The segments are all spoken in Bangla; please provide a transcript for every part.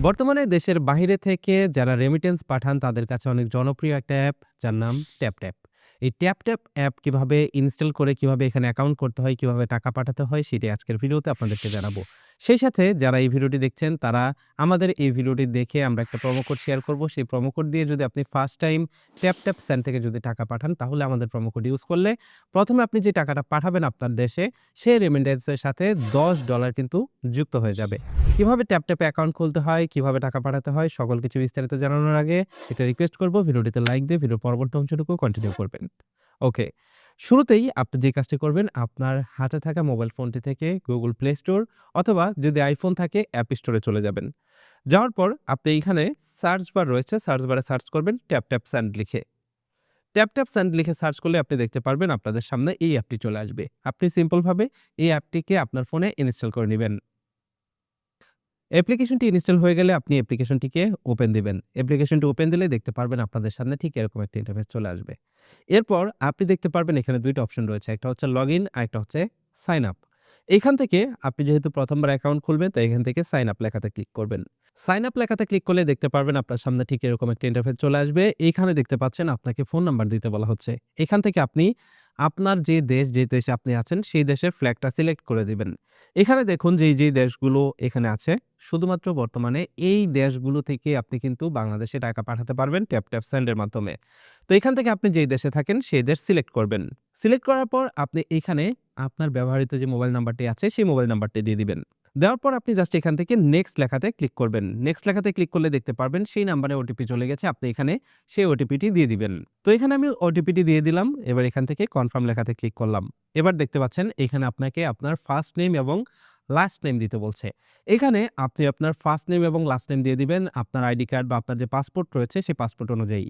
বর্তমানে দেশের বাহিরে থেকে যারা রেমিটেন্স পাঠান তাদের কাছে অনেক জনপ্রিয় একটা অ্যাপ যার নাম ট্যাপট্যাপ। এই ট্যাপট্যাপ অ্যাপ কিভাবে ইনস্টল করে কিভাবে এখানে অ্যাকাউন্ট করতে হয়, কিভাবে টাকা পাঠাতে হয় সেটাই আজকের ভিডিওতে আপনাদেরকে জানাবো। সেই সাথে যারা এই ভিডিওটি দেখছেন তারা আমাদের এই ভিডিওটি দেখে আমরা একটা প্রোমো কোড শেয়ার করব। সেই প্রোমো কোড দিয়ে যদি আপনি ফার্স্ট টাইম ট্যাপট্যাপ সেন্ড থেকে যদি টাকা পাঠান তাহলে আমাদের প্রোমো কোড ইউজ করলে প্রথমে আপনি যে টাকাটা পাঠাবেন আপনার দেশে সেই রেমিটেন্সের সাথে $10 কিন্তু যুক্ত হয়ে যাবে। কিভাবে ট্যাপট্যাপে অ্যাকাউন্ট খুলতে হয়, কিভাবে টাকা পাঠাতে হয় সকল কিছু বিস্তারিত জানানোর আগে একটা রিকোয়েস্ট করব, ভিডিওটিতে লাইক দিয়ে ভিডিওর পরবর্তী অংশটুকু কন্টিনিউ করবেন। ওকে, শুরুতেই আপনি যে কাজটি করবেন আপনার হাতে থাকা মোবাইল ফোনটি থেকে গুগল প্লে স্টোর অথবা যদি আইফোন থাকে অ্যাপ স্টোরে চলে যাবেন। যাওয়ার পর আপনি এইখানে সার্চ বার রয়েছে, সার্চ বারে সার্চ করবেন ট্যাপট্যাপ সেন্ড লিখে। ট্যাপট্যাপ সেন্ড লিখে সার্চ করলে আপনি দেখতে পারবেন আপনাদের সামনে এই অ্যাপটি চলে আসবে। আপনি সিম্পলভাবে এই অ্যাপটিকে আপনার ফোনে ইনস্টল করে নেবেন। অ্যাপ্লিকেশনটি ইনস্টল হয়ে গেলে আপনি অ্যাপ্লিকেশনটিকে ওপেন দিবেন। অ্যাপ্লিকেশনটি ওপেন দিলে দেখতে পারবেন আপনাদের সামনে ঠিক এরকম একটা ইন্টারফেস চলে আসবে। এরপর আপনি দেখতে পারবেন এখানে ২ টা অপশন রয়েছে। একটা হচ্ছে লগইন আরেকটা হচ্ছে সাইন আপ। এখান থেকে আপনি যেহেতু প্রথমবার অ্যাকাউন্ট খুলবেন তাই এখান থেকে সাইন আপ লেখাতে ক্লিক করবেন। সাইন আপ লেখাতে ক্লিক করলে দেখতে পারবেন আপনার সামনে ঠিক এরকম একটা ইন্টারফেস চলে আসবে। এইখানে দেখতে পাচ্ছেন আপনাকে ফোন নাম্বার দিতে বলা হচ্ছে। এখান থেকে আপনি আপনার যে দেশে আপনি আছেন সেই দেশের ফ্ল্যাগটা সিলেক্ট করে দিবেন। এখানে দেখুন যেই দেশগুলো এখানে আছে শুধুমাত্র বর্তমানে এই দেশগুলো থেকে আপনি কিন্তু বাংলাদেশে টাকা পাঠাতে পারবেন ট্যাপট্যাপ সেন্ডের মাধ্যমে। তো এখান থেকে আপনি যেই দেশে থাকেন সেই দেশ সিলেক্ট করবেন। সিলেক্ট করার পর আপনি এখানে আপনার ব্যবহৃত যে মোবাইল নাম্বারটি আছে সেই মোবাইল নাম্বারটি দিয়ে দিবেন। দেওয়ার পর আপনি জাস্ট এখান থেকে নেক্সট লেখাতে ক্লিক করবেন। নেক্সট লেখাতে ক্লিক করলে দেখতে পারবেন সেই নাম্বারে ওটিপি চলে গেছে। আপনি এখানে সেই ওটিপিটি দিয়ে দিবেন। তো এখানে আমি ওটিপিটি দিয়ে দিলাম। এবার এখান থেকে কনফার্ম লেখাতে ক্লিক করলাম। এবার দেখতে পাচ্ছেন এখানে আপনাকে আপনার ফার্স্ট নেম এবং লাস্ট নেম দিতে বলছে। এখানে আপনি আপনার ফার্স্ট নেম এবং লাস্ট নেম দিয়ে দিবেন আপনার আইডি কার্ড বা আপনার যে পাসপোর্ট রয়েছে সেই পাসপোর্ট অনুযায়ী।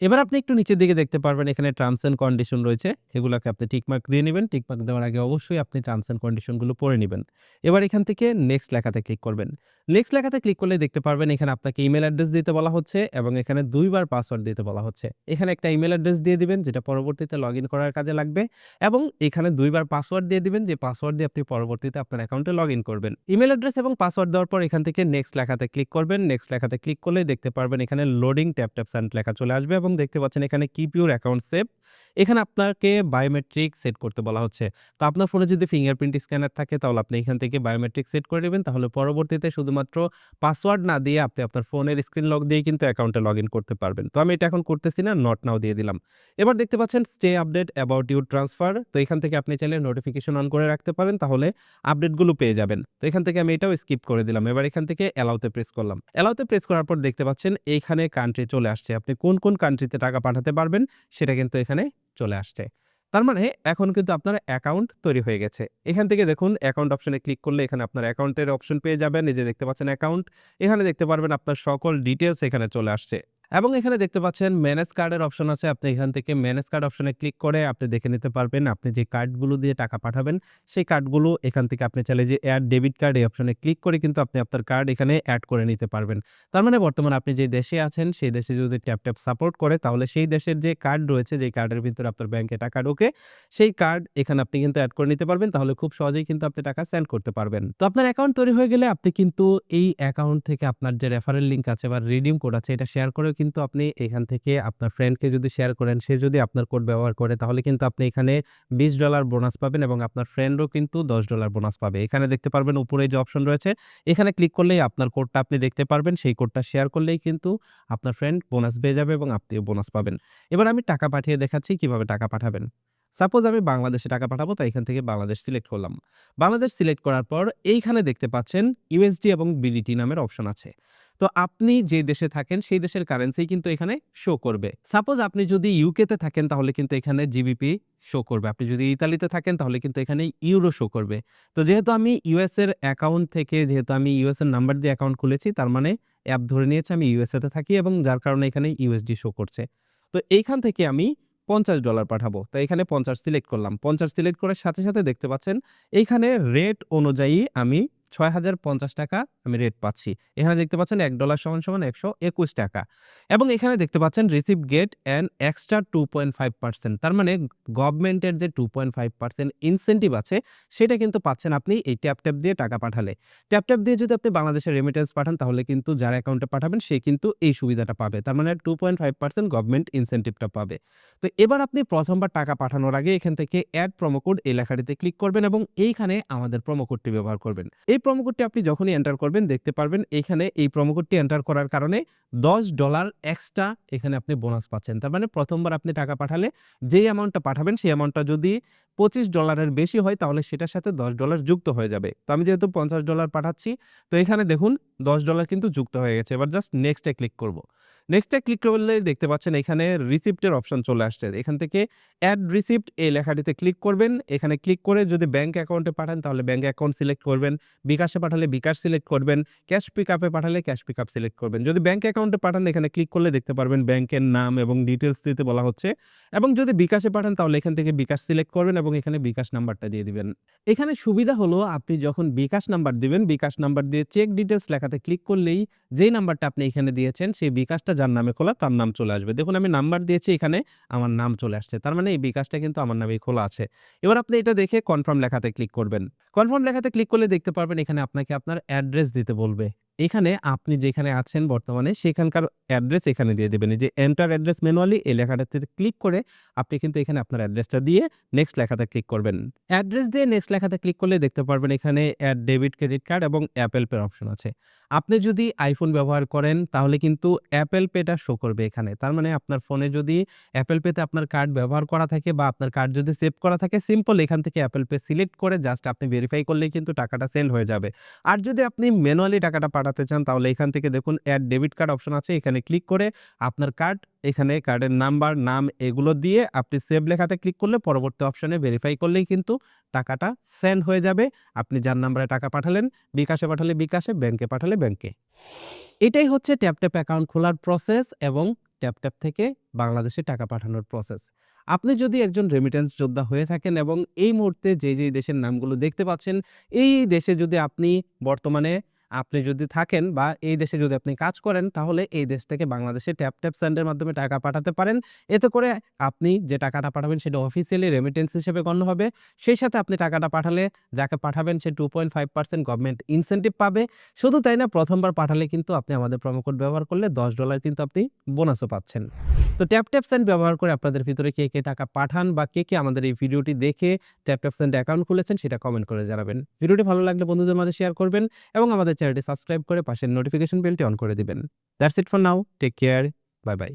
এবার আপনি একটু নিচের দিকে দেখতে পারবেন এখানে টার্মস এন্ড কন্ডিশন রয়েছে। এগুলোকে আপনি টিকমার্ক দিয়ে নিবেন। টিকমার্ক দেওয়ার আগে অবশ্যই আপনি টার্মস এন্ড কন্ডিশন গুলো পড়ে নিবেন। এবার এখান থেকে নেক্সট লেখাতে ক্লিক করবেন। নেক্সট লেখাতে ক্লিক করলে দেখতে পারবেন এখানে আপনাকে ইমেল অ্যাড্রেস দিতে বলা হচ্ছে এবং এখানে ২ বার পাসওয়ার্ড দিতে বলা হচ্ছে। এখানে একটা ইমেল অ্যাড্রেস দিয়ে দিবেন যেটা পরবর্তীতে লগইন করার কাজে লাগবে এবং এখানে ২ বার পাসওয়ার্ড দিয়ে দিবেন যে পাসওয়ার্ড দিয়ে আপনি পরবর্তীতে আপনার অ্যাকাউন্টে লগইন করবেন। ইমেল অ্যাড্রেস এবং পাসওয়ার্ড দেওয়ার পর এখান থেকে নেক্সট লেখাতে ক্লিক করবেন। নেক্সট লেখাতে ক্লিক করলেই দেখতে পারবেন এখানে লোডিং ট্যাপট্যাপ সেন্ড লেখা চলে আসবে এবং দেখতে পাচ্ছেন এখানে কিপ ইউর অ্যাকাউন্ট সেভ। এখানে আপনাকে বায়োমেট্রিক সেট করতে বলা হচ্ছে। তো আপনার ফোনে যদি ফিঙ্গারপ্রিন্ট স্ক্যানার থাকে তাহলে আপনি এখান থেকে বায়োমেট্রিক সেট করে নেবেন। তাহলে পরবর্তীতে শুধুমাত্র পাসওয়ার্ড না দিয়ে আপনি আপনার ফোনের স্ক্রিন লক দিয়েই কিন্তু অ্যাকাউন্টে লগইন করতে পারবেন। তো আমি এটা এখন করতেছি না, নট নাও দিয়ে দিলাম। এবার দেখতে পাচ্ছেন stay update about your transfer. তো এখান থেকে আপনি চাইলে নোটিফিকেশন অন করে রাখতে পারেন, তাহলে আপডেটগুলো পেয়ে যাবেন। তো এখান থেকে আমি এটাও স্কিপ করে দিলাম। এবার এখান থেকে অ্যালাউতে প্রেস করলাম। অ্যালাউতে প্রেস করার পর দেখতে পাচ্ছেন এইখানে কান্ট্রি চলে আসছে। আপনি কোন কান্ট্রিতে টাকা পাঠাতে পারবেন সেটা কিন্তু এখানে চলে আসছে। তার মানে এখন কিন্তু আপনার অ্যাকাউন্ট তৈরি হয়ে গেছে। এখান থেকে দেখুন অ্যাকাউন্ট অপশনে ক্লিক করলে এখানে আপনার অ্যাকাউন্টের অপশন পেয়ে যাবেন। এই যে দেখতে পাচ্ছেন অ্যাকাউন্ট। এখানে দেখতে পারবেন আপনার সকল ডিটেইলস এখানে চলে আসছে। এবং এখানে দেখতে পাচ্ছেন ম্যানেজ কার্ডের অপশন আছে। আপনি এখান থেকে ম্যানেজ কার্ড অপশনে ক্লিক করে আপনি দেখে নিতে পারবেন আপনি যে কার্ডগুলো দিয়ে টাকা পাঠাবেন সেই কার্ডগুলো এখান থেকে আপনি চাইলে যে এড ডেবিট কার্ড এই অপশনে ক্লিক করে কিন্তু আপনি আপনার কার্ড এখানে এড করে নিতে পারবেন। তার মানে বর্তমানে আপনি যে দেশে আছেন সেই দেশে যদি ট্যাপট্যাপ সাপোর্ট করে তাহলে সেই দেশের যে কার্ড রয়েছে যেই কার্ডের ভিতরে আপনার ব্যাংকে টাকা ঢোকে সেই কার্ড এখানে আপনি কিন্তু এড করে নিতে পারবেন। তাহলে খুব সহজেই কিন্তু আপনি টাকা সেন্ড করতে পারবেন। তো আপনার অ্যাকাউন্ট তৈরি হয়ে গেলে আপনি কিন্তু এই অ্যাকাউন্ট থেকে আপনার যে রেফারেল লিংক আছে বা রিডিম কোড আছে এটা শেয়ার করেও কিন্তু আপনি এখান থেকে আপনার ফ্রেন্ডকে যদি শেয়ার করেন সে যদি আপনার কোড ব্যবহার করে তাহলে কিন্তু আপনি এখানে $20 বোনাস পাবেন এবং আপনার ফ্রেন্ডও কিন্তু $10 বোনাস পাবে। এখানে দেখতে পারবেন উপরে যে অপশন রয়েছে এখানে ক্লিক করলেই আপনার কোডটা আপনি দেখতে পারবেন। সেই কোডটা শেয়ার করলেই কিন্তু আপনার ফ্রেন্ড বোনাস পেয়ে যাবে এবং আপনিও বোনাস পাবেন। এবার আমি টাকা পাঠিয়ে দেখাচ্ছি কিভাবে টাকা পাঠাবেন। সাপোজ আমি বাংলাদেশে টাকা পাঠাবো তাই এখান থেকে বাংলাদেশ সিলেক্ট করলাম। বাংলাদেশ সিলেক্ট করার পর এইখানে দেখতে পাচ্ছেন ইউএসডি এবং বিডিটি নামের অপশন আছে। তো আপনি যে দেশে থাকেন সেই দেশের কারেন্সি কিন্তু এখানে শো করবে। সাপোজ আপনি যদি ইউকেতে থাকেন তাহলে কিন্তু এখানে জিবিপি শো করবে। আপনি যদি ইতালিতে থাকেন তাহলে কিন্তু এখানে ইউরো শো করবে। তো যেহেতু আমি ইউএস এর অ্যাকাউন্ট থেকে যেহেতু আমি ইউএস এর নাম্বার দিয়ে অ্যাকাউন্ট খুলেছি তার মানে অ্যাপ ধরে নিয়েছে আমি ইউএসএ তে থাকি এবং যার কারণে এখানে ইউএসডি শো করছে। তো এইখান থেকে আমি $50 পাঠাবো। তো এখানে 50 সিলেক্ট করলাম। 50 সিলেক্ট করার সাথে সাথে দেখতে পাচ্ছেন এইখানে রেট অনুযায়ী আমি ৳৬,০৫০ আমি রেট পাচ্ছি। এখানে দেখতে পাচ্ছেন $১ = ৳১২১ এবং এখানে দেখতে পাচ্ছেন রিসিভ গেট অ্যান এক্সট্রা 2.5%। তার মানে গভর্নমেন্টের যে 2.5% ইনসেনটিভ আছে সেটা কিন্তু পাচ্ছেন আপনি এই ট্যাপ দিয়ে টাকা পাঠালে। ট্যাপ দিয়ে যদি আপনি বাংলাদেশে রেমিটেন্স পাঠান তাহলে কিন্তু যার অ্যাকাউন্টে পাঠাবেন সে কিন্তু এই সুবিধাটা পাবে। তার মানে 2.5% গভর্নমেন্ট ইনসেনটিভটা পাবে। তো এবার আপনি প্রথমবার টাকা পাঠানোর আগে এখান থেকে এড প্রোমো কোড এই লেখাটিতে ক্লিক করবেন এবং এইখানে আমাদের প্রোমো কোডটি ব্যবহার করবেন। এই প্রোমো কোডটি আপনি যখনই এন্টার করবেন দেখতে পারবেন এইখানে এই প্রোমো কোডটি এন্টার করার কারণে $10 এক্সট্রা এখানে আপনি বোনাস পাচ্ছেন। তার মানে প্রথমবার আপনি টাকা পাঠালে যেই অ্যামাউন্টটা পাঠাবেন সেই অ্যামাউন্টটা যদি $25 এর বেশি হয় তাহলে সেটার সাথে $10 যুক্ত হয়ে যাবে। তো আমি যেহেতু $50 পাঠাচ্ছি তো এখানে দেখুন $10 কিন্তু যুক্ত হয়ে গেছে। এবার জাস্ট নেক্সট এ ক্লিক করব। নেক্সট এ ক্লিক করলে দেখতে পাচ্ছেন এখানে রিসিপ্টের অপশন চলে আসছে। এখান থেকে অ্যাড রিসিপ্ট এই লেখাটিতে ক্লিক করবেন। এখানে ক্লিক করে যদি ব্যাংক অ্যাকাউন্টে পাঠান তাহলে ব্যাংক অ্যাকাউন্ট সিলেক্ট করবেন। বিকাশে পাঠালে বিকাশ সিলেক্ট করবেন। ক্যাশ পিকআপে পাঠালে ক্যাশ পিকআপ সিলেক্ট করবেন। যদি ব্যাংক অ্যাকাউন্টে পাঠান এখানে ক্লিক করলে দেখতে পারবেন ব্যাংকের নাম এবং ডিটেইলস দিতে বলা হচ্ছে এবং যদি বিকাশে পাঠান তাহলে এখান থেকে বিকাশ সিলেক্ট করবেন এবং এখানে বিকাশ নাম্বারটা দিয়ে দিবেন। এখানে সুবিধা হলো আপনি যখন বিকাশ নাম্বার দিবেন, বিকাশ নাম্বার দিয়ে চেক ডিটেইলস লেখাতে ক্লিক করলেই যেই নাম্বারটা আপনি এখানে দিয়েছেন সেই বিকাশটা যার নামে খোলা তার নাম চলে আসবে। দেখুন আমি নাম্বার দিয়েছি এখানে আমার নাম চলে আসছে। তার মানে এই বিকাশটা কিন্তু আমার নামেই খোলা আছে। এবার আপনি এটা দেখে কনফার্ম লেখাতে ক্লিক করবেন। কনফার্ম লেখাতে ক্লিক করলে দেখতে পারবেন এখানে আপনাকে আপনার অ্যাড্রেস দিতে বলবে। এখানে আপনি যেখানে আছেন বর্তমানে সেখানকার অ্যাড্রেস এখানে দিয়ে দিবেন। এই যে এন্টার অ্যাড্রেস ম্যানুয়ালি এই লেখাটাতে ক্লিক করে আপনি কিন্তু এখানে আপনার অ্যাড্রেসটা দিয়ে নেক্সট লেখাতে ক্লিক করবেন। অ্যাড্রেস দিয়ে নেক্সট লেখাতে ক্লিক করলে দেখতে পারবেন এখানে অ্যাড ডেবিট ক্রেডিট কার্ড এবং অ্যাপেল পে অপশন আছে। আপনি যদি আইফোন ব্যবহার করেন তাহলে কিন্তু অ্যাপেল পেটা শো করবে এখানে। তার মানে আপনার ফোনে যদি অ্যাপেল পেতে আপনার কার্ড ব্যবহার করা থাকে বা আপনার কার্ড যদি সেভ করা থাকে সিম্পল এখান থেকে অ্যাপেল পে সিলেক্ট করে জাস্ট আপনি ভেরিফাই করলেই কিন্তু টাকাটা সেন্ড হয়ে যাবে। আর যদি আপনি ম্যানুয়ালি টাকাটা পাঠাতে চান তাহলে এখান থেকে দেখুন অ্যাড ডেবিট কার্ড অপশন আছে। এখানে ক্লিক করে আপনার কার্ড এখানে কার্ডের নাম্বার, নাম এগুলো দিয়ে আপনি সেভ লেখাতে ক্লিক করলে পরবর্তী অপশনে ভেরিফাই করলেই কিন্তু টাকাটা সেন্ড হয়ে যাবে। আপনি যার নাম্বারে টাকা পাঠালেন, বিকাশে পাঠালে বিকাশে, ব্যাংকে পাঠালে ব্যাংকে। এটাই হচ্ছে ট্যাপ অ্যাকাউন্ট খোলার প্রসেস এবং ট্যাপ থেকে বাংলাদেশে টাকা পাঠানোর প্রসেস। আপনি যদি একজন রেমিটেন্স যোদ্ধা হয়ে থাকেন এবং এই মুহূর্তে যেই দেশের নামগুলো দেখতে পাচ্ছেন, এই দেশে যদি আপনি বর্তমানে আপনি যদি থাকেন বা এই দেশে যদি আপনি কাজ করেন তাহলে এই দেশ থেকে বাংলাদেশে ট্যাপ সেন্ডের মাধ্যমে টাকা পাঠাতে পারেন। এতে করে আপনি যে টাকাটা পাঠাবেন সেটা অফিসিয়ালি রেমিটেন্স হিসেবে গণ্য হবে। সেই সাথে আপনি টাকাটা পাঠালে যাকে পাঠাবেন সে 2.5% গভর্নমেন্ট ইনসেনটিভ পাবে। শুধু তাই না, প্রথমবার পাঠালে কিন্তু আপনি আমাদের প্রোমো কোড ব্যবহার করলে $10 কিন্তু আপনি বোনাসও পাচ্ছেন। তো ট্যাপ সেন্ড ব্যবহার করে আপনাদের ভিতরে কে টাকা পাঠান বা কে আমাদের এই ভিডিওটি দেখে ট্যাপ সেন্ড অ্যাকাউন্ট খুলেছেন সেটা কমেন্ট করে জানাবেন। ভিডিওটি ভালো লাগলে বন্ধুদের মাঝে শেয়ার করবেন এবং আমাদের চ্যানেলটি সাবস্ক্রাইব করে পাশের নোটিফিকেশন বেলটি অন করে দিবেন। That's it for now. Take care. Bye by.